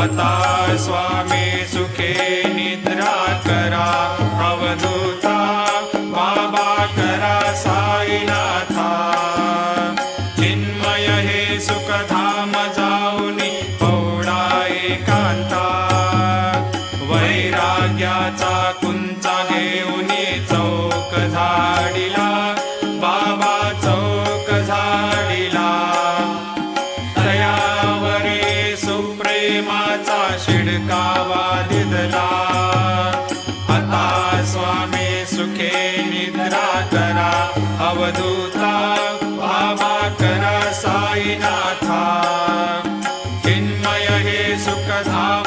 आता स्वामी सुखे निद्रा करा अवधूता बाबा करा साईनाथा चिन्मय हे सुखधाम जाऊनी पौडा एकांता वैराग्याचा कुंचा घेऊनी चौक झाडिला बाबा चौक झाडिला दयावरी सुप्रेमाचा शिडकावा दिदला आता स्वामी सुखे निद्रा करा अवधूता बाबा करा साईनाथा चिन्मय हे सुखधाम